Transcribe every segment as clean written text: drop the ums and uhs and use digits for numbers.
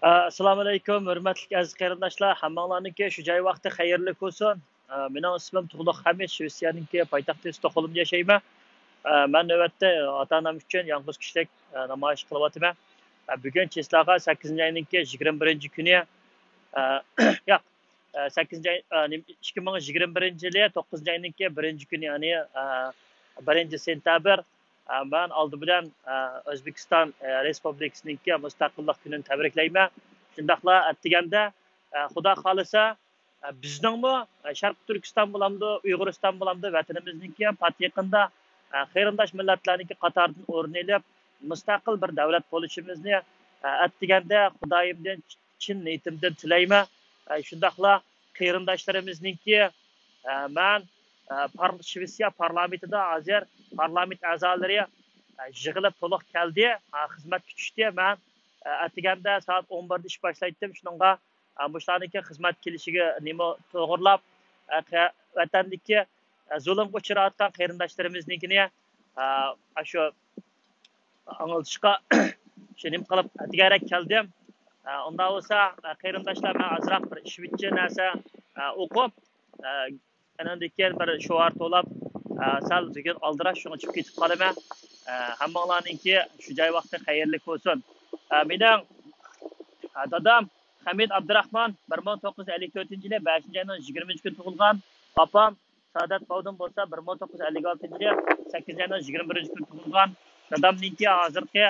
Assalomu alaykum, hurmatli aziz qarindoshlar. Hammanglarniki shu joy vaqti xayrli bo'lsin. Mening ismim Tug'luq Hamid, Shvetsiyaningki poytaxti Stokgolmda yashayman. Men navbatda ota-onam uchun yolg'iz kishilik namoyish qilyapman. Bugun Cheslaga 8-oyning 21-kuni, yo'q, 8 2021-yili 9-oyning 1-kuni, ya'ni 1-sentabr ben aldı bilen Özbekistan Respublikası'nınki müstakillik gününü tebriklayman. Şundaqla atdiganda Xudo xolisa bizningmi Sharq Turkiston bo'lamdi, Uyg'uriston bo'lamdi vatanimizniki pat yaqinda qarindosh millatlarniki qatoridan o'rin olib mustaqil bir davlat bo'lishimizni atdiganda Xudoyimdan chin niyatimdan tilayman. Shundaqla qarindoshlarimizniki men Shvetsiya parlamentida hozir parlament a'zolari yig'ilib to'liq keldi, xizmat kutishdi. Men atiganda soat 11da ish boshlaydim. Shuningga mushlarniki xizmat kelishiga nima to'g'rilab vatandagi zulmga uchrayotgan qarindoshlarimizningini shu anglashga shu nima qilib atigarak keldim. Unda bo'lsa qarindoshlar men azroq bir ishvichi narsa o'qib andan keyin bir shoar to'lab sal bugun aldirash shunga chiqib ketib qolaman. Hammanglarningki shu joy vaqti xayrli bo'lsin. Mening dadam Hamid Abdurahmon 1954-yili 5-oyning 20-kuni tug'ilgan. Opam Sadat Bovdin bo'lsa 1956-yili 8-oyning 21-kuni tug'ilgan. Dadamningki hozirgi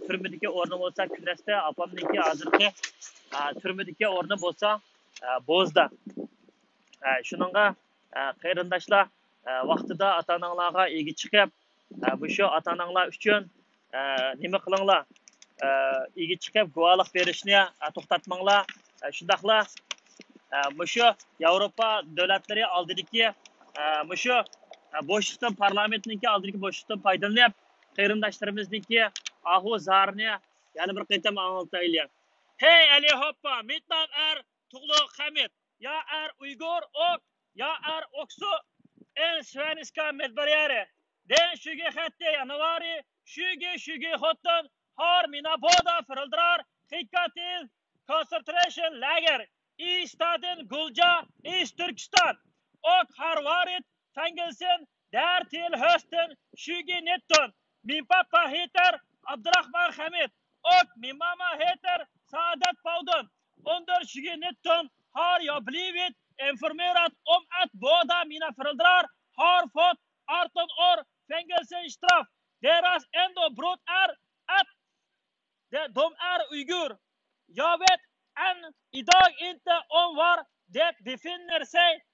turmadagi o'rni bo'lsa Kunasda, opamningki hozirgi turmadagi o'rni bo'lsa Bo'zda. Shuningga qarindoshlar vaqtida ota-onalarga ega chiqib, bu shu ota-onalar uchun nima qilinglar? Ega chiqib guvohlik berishni to'xtatmanglar. Shundaqla shu Yevropa davlatlari oldidagi shu bo'shliqdan parlamentniki oldidagi bo'shliqdan foydalanib, qarindoshlarimizniki ahu zarni yana bir qaytam anlataylik. Hey alihoppa, mitt namn är Tug'luq Hamid. Jag är uigur och jag är också en svenska medborgare. Den 26 januari 2017 har mina båda föräldrar skickat till concentration läger i staden Gulja i Turkestan och har varit fängelsen där till hösten 2019. Min pappa heter Abdurahman Hamid och min mamma heter Sadat Bovdin. Under 2019 har jag blivit informerad om att båda mina föräldrar har fått 18 år fängelsestraff. Deras enda brott är att de är uigur. Jag vet än idag inte om var det befinner sig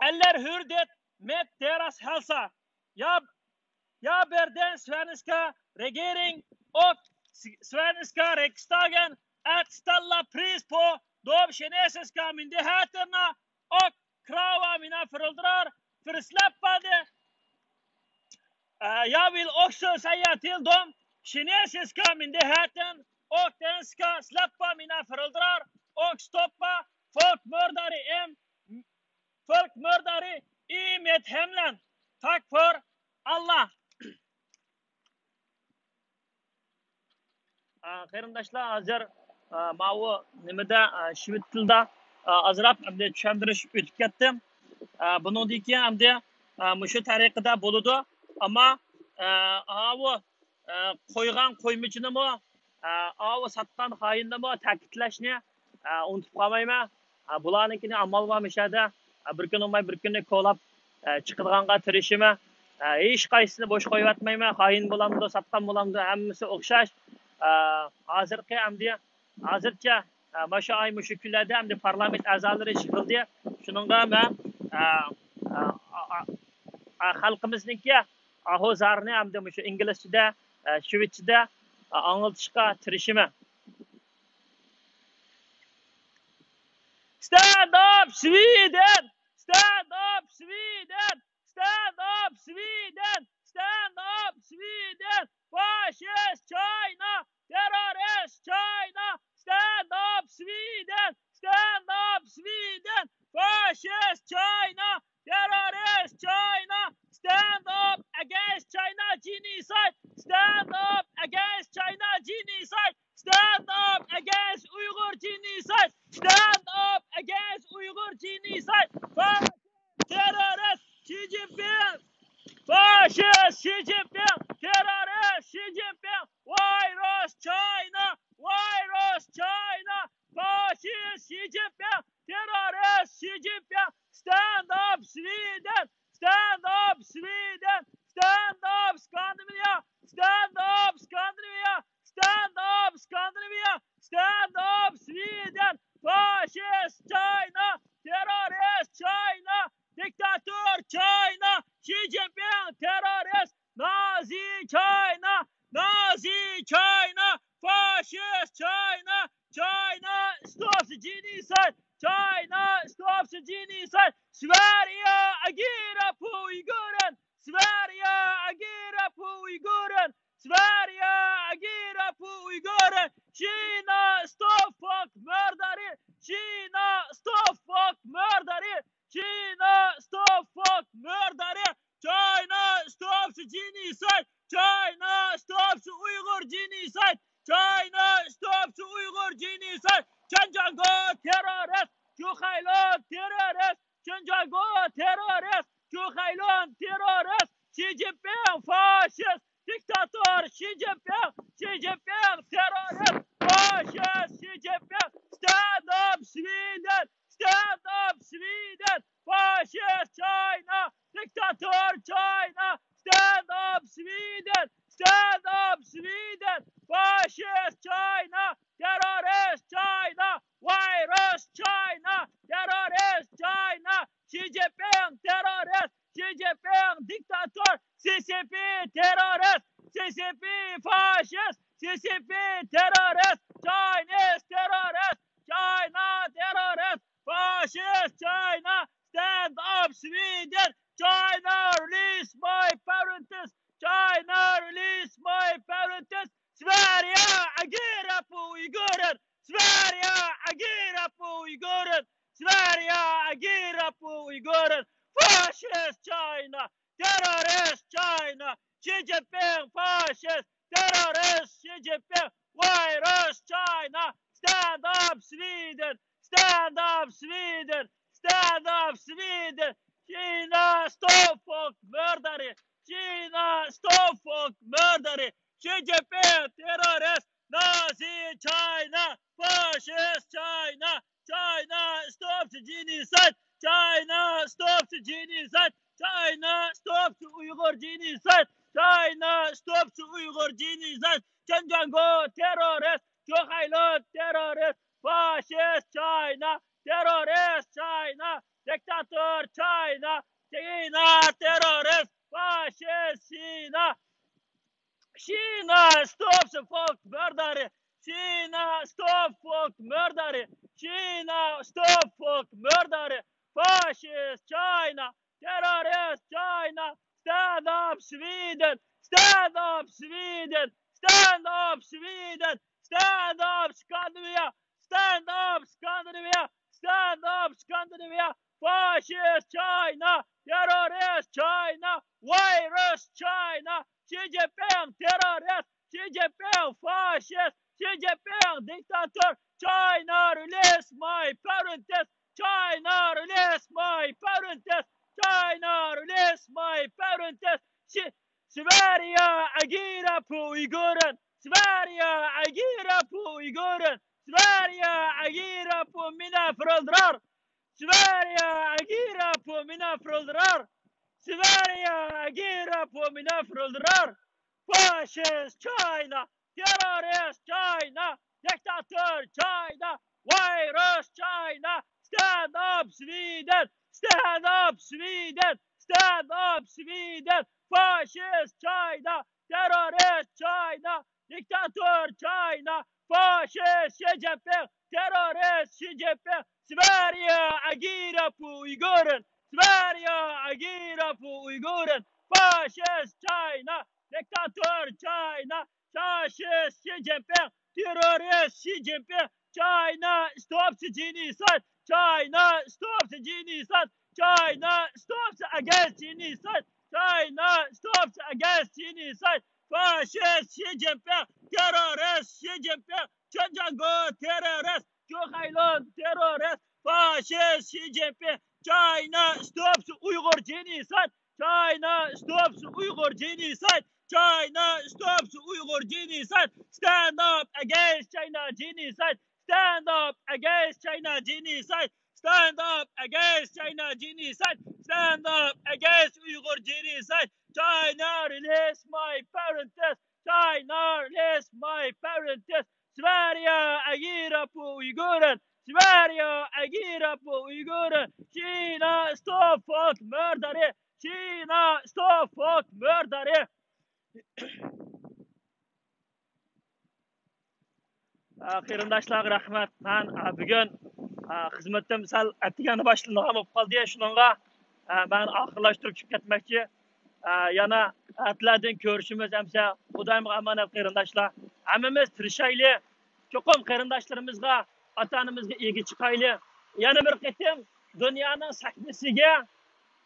eller hur det med deras hälsa. Jag ber den svenska regering och svenska riksdagen att ställa pris på de kinesiska myndigheterna och kräva mina föräldrar frisläppande. Jag vill också säga till de kinesiska myndigheten och den ska släppa mina föräldrar och stoppa folkmördare i mitt hemland. Tack för Allah. Qarindoshlar, hozir ma'u nimada shved tilida azroq hamda tushuntirish o'tib ketdim. Bundan keyin hamda shu tariqada bo'ladi, ammo avu qo'ygan qo'ymichinimi, avu satgan xoyinnimi ta'kidlashni unutib qolmayman. Bularnikini amal va mishada bir kun olmay bir kunni qo'lab chiqirganga tirishiman. Hech qaysini bo'sh qo'yib atmayman. Xoyin bo'lamdi, satgan bo'lamdi, hammasi o'xshash. Hozircha shu ay shu kunlarda hamda parlament a'zolari yig'ildi. Shuningga men xalqimizniki ahozarni hamda shu inglizchada, shvedchada anglatishga tirishiman. Stand up Sweden! Stand up Sweden! Stand up Sweden! Stand up Sweden! Fascist China! Terrorist China! Stand up Sweden! Stand up Sweden! Fascist China! Terrorist China! Stand up against China genocide! Stand up against China genocide! Stand up against Nazi China, fascist China, China stops genocide, China stops genocide, Sverige agerar på Uiguren, Sverige agerar på Uiguren, Sverige agerar på Uiguren, Kina stop fuck mördare, Kina stop fuck mördare, Kina stop fuck mördare, China stops genocide, China stops Uyghur genocide, China stops Uyghur genocide, Xinjiang'ı terörist, Juhaylon terörist, Xinjiang'ı terörist, Juhaylon terörist, Xi Jinping faşist, diktatör Xi Jinping, Xi Jinping terörist, faşist Xi Jinping, stand up Sweden, stand up Sweden, faşist China, diktatör China, stand up Sweden, stand up Sweden, fascist China, terrorist China, virus China, terrorist China, Xi Jinping terrorist, Xi Jinping diktatör, CCP terrorist, CCP fascist, CCP terrorist, Chinese terrorist, China terrorist, fascist China, stand up Sweden, China release my parents, China release my parents, Sverige agerar på Uiguren, Sverige agerar på Uiguren, Sverige agerar på Uiguren, fascist China, terrorist China, Xi Jinping fascist, terrorist Xi Jinping, virus China, stand up Sweden, stand up Sweden, stand up Sweden, Kina stop fuck mördare, Kina stop fuck mördare, Xi Jinping terrorist, Nazi China, fascist China, China stops genocide, China stops genocide, China stops Uyghur genocide, China stops Uyghur genocide, Xinjiang'ı terrorist, Juhaylon terrorist, fascist China, terrorist China, diktatör China, China terrorist, fascist China, China stops fuck mördare, China stop fuck mördare, China stop fuck mördare, fascist China, terrorist China, stand up Sweden, stand up Sweden, stand up Sweden, stand up Scandinavia, stand up Scandinavia, stand up Scandinavia, fascist China, terrorist China, virus China, Xi Jinping terrorist, Xi Jinping fascist, Xi Jinping diktatör, China release my parents, China release my parents, China release my parents, Sverige agerar på Uiguren, Sverige agerar på Uiguren, Sverige agerar på mina föräldrar, Sverige agerar på mina föräldrar, Sverige agerar på mina föräldrar, fascist China, terrorist China, diktatör China, virus China, stand up Sweden, stand up Sweden, stand up Sweden, fascist China, terrorist China, diktatör China, fascist Xi Jinping, terrorist Xi Jinping, Sverige agerar på Uiguren, Sverige agerar på Uiguren, fascist China, diktatör China, fascist Xi Jinping, terrorist Xi Jinping, China stops genocide, China stops genocide, China stops against genocide, China stops against genocide, fascist Xi Jinping, terrorist Xi Jinping, Xinjiang'ı terrorist, Juhaylon terrorist, fascist Xi Jinping, China stops Uyghur genocide, China stops Uyghur genocide, China stops Uyghur genocide, stand up against China genocide, stand up against China genocide, stand up against China genocide, stand up against Uyghur genocide, China release my parents, China release my parents, Sverige agerar på Uiguren, Sverige agerar på Uiguren, Kina stop fuck mördare, Kina stop fuck mördare. Qarindoshlar rahmat. Men bugun xizmatim sal atgani boshlangan bo'lib qoldi. Shuningga men oxirlashtirib chiqib ketmoqchi. Yana atlardan ko'rishimiz hamsa Xudoyimga omonat qarindoshlar. Hammamiz tirishayli. Cho'qim qarindoshlarimizga, ota-onamizga ega chiqayli. Yana bir qatim dunyoning sahnasiga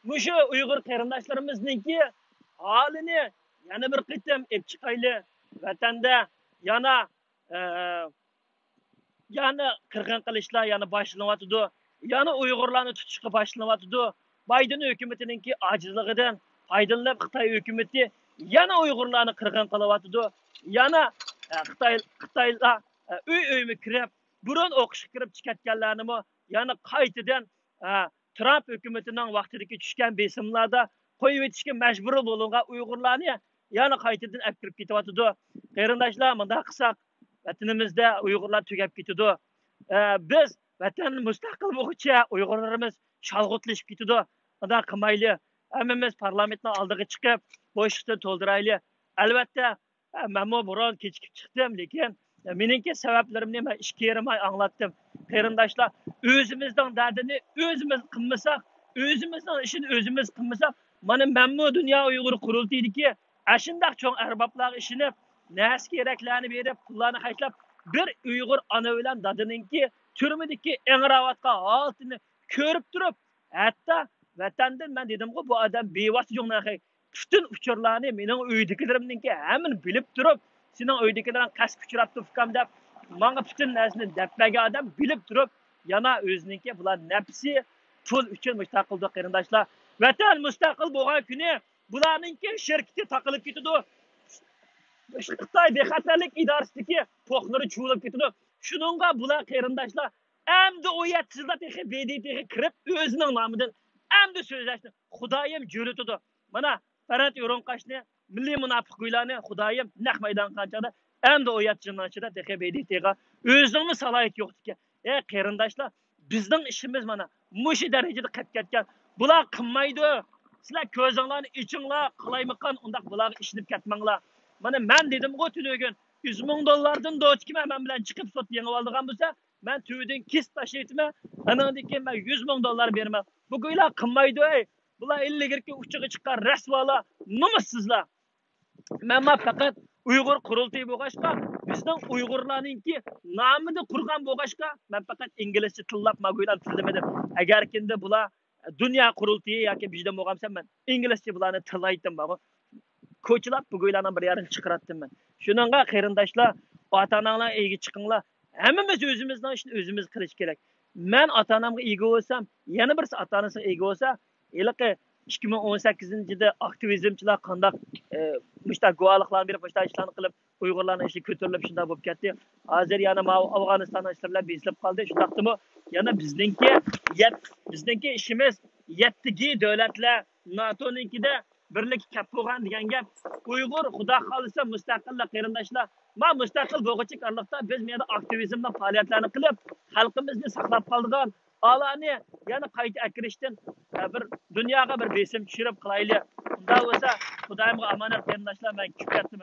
mushu Uyg'ur qarindoshlarimizninki holini yana bir qatim olib chiqayli. Vatanda yana qirg'in qilishlar yana boshlanyotdi. Yana Uyg'urlarni tutishga boshlanyotdi. Bayden hukumatininki ojizligidan foydalanib Xitoy hukumati yana Uyg'urlarni qirg'in qilyotdi. Yana Xitoylar uy-uymi kirib, burun o'qishga kirib chiqayotganlarni yana qaytadan Trump hukumatining vaqtidagi tushgan besimlarda qo'yib etishga majbur bo'lgan Uyg'urlarni yana qaytadan olib kirib ketyapti. Qarindoshlar, bunday qilsak vatanimizda Uyg'urlar tugab ketadi. Biz vatan mustaqil bo'lguncha Uyg'urlarimiz shalg'utlashib ketadi. Bunday qilmayli. Hammamiz parlamentning oldiga chiqib, bo'shliqni to'ldirayli. Albatta, men burun kechikib chiqdim, lekin meningki sabablarimni men 2 yarim oy anglatdim. Qarindoshlar, o'zimizning dardini o'zimiz qilmasak, o'zimizning ishini o'zimiz qilmasak, mana menmu dunyo Uyg'ur qurultaydiki, ashundaq cho'ng arboblarga ishinib, nas keraklarni berib, pullarni xatlab, bir Uyg'ur ona bilan dadininki turmadagi engravotga holini ko'rib turib, hatto vatandan men dedim-ku, bu odam bevosita jo'naxay. Bütün uçurlarni mening uydagilarimninki hammani bilib turib, sening uydagilaring qasd uchrabdi ukam deb, menga bütün narsani debmagan odam bilib turib, yana o'zininki bular nafsi pul uchun mustaqildir qarindoshlar. Vatan mustaqil bo'lgan kuni bularninki shirkati taqilib ketadi. Xitoy bexatarlik idorasidagi po'qlari chuvilib ketadi. Shuningga bular qarindoshlar endi o 7 yilda BDTga kirib o'zining nomidan endi so'zlashni Xudoyim jo'ritadi. Mana Ferhat Yo'ronqashni milliy munofiq guylarni Xudoyim naq maydon qanchada endi o 7 yildan ichida BDTga o'zining salohiyati yo'q ekan. Qarindoshlar, bizning ishimiz mana mushi darajada qilib ketgan. Bular qilmaydi. Sizlar ko'zinglarni ichinglar, qilaymiqan undaq bularga ishinib ketmanglar. Mana men dedim-ku tunugun $100,000 do'chkim men bilan chiqib sot yengib oldigan bo'lsa, men tüyden kis taşıytma, anandaki ben $100,000 bermem. Bu guylar qilmaydi. Bular illigirki uchiga chiqqan rasvolar, nomussizlar. Men faqat Uyg'ur qurultiyi bo'lg'ashqa, bizning Uyg'urlarningki nomini qurgan bo'lg'ashqa, men faqat inglizcha tillab maguylar tillamadim. Agar kinde bular dunyo qurultiyi yoki bizda bo'lgansa, men inglizcha bularni tillaydim bog'i. Ko'chilab bu guylardan bir yarim chiqaratdim men. Shuningga qarindoshlar, ota-onalar ega chiqinglar. Hammamiz o'zimizning ishni o'zimiz qilish kerak. Men ota-onamga ega bo'lsam, yana birisi ota-onasiga ega bo'lsa, iliqi 2018-yilda aktivizmchilar qandaq mushta guvohliklarni berib, mushta ishlarni qilib, Uyg'urlarning ishi ko'tarilib shunday bo'lib ketdi. Hozir yana Afg'oniston ishlar bilan besilib qoldi. Shundaqdimi? Yana bizningki ishimiz 7 davlatlar NATO'ninkida birlik kap bo'lgan degan gap. Uyg'ur xudo xolisa mustaqillik qarindoshlar. Men mustaqil bo'lguncha qarliqda biz menda aktivizmda faoliyatlarni qilib, xalqimizni saqlab qoldigan alani yana qayta akirishdan bir dunyoga bir besim tushirib qilayli. Unda bo'lsa Xudoyimga omonat qarindoshlar, men kutib ketdim.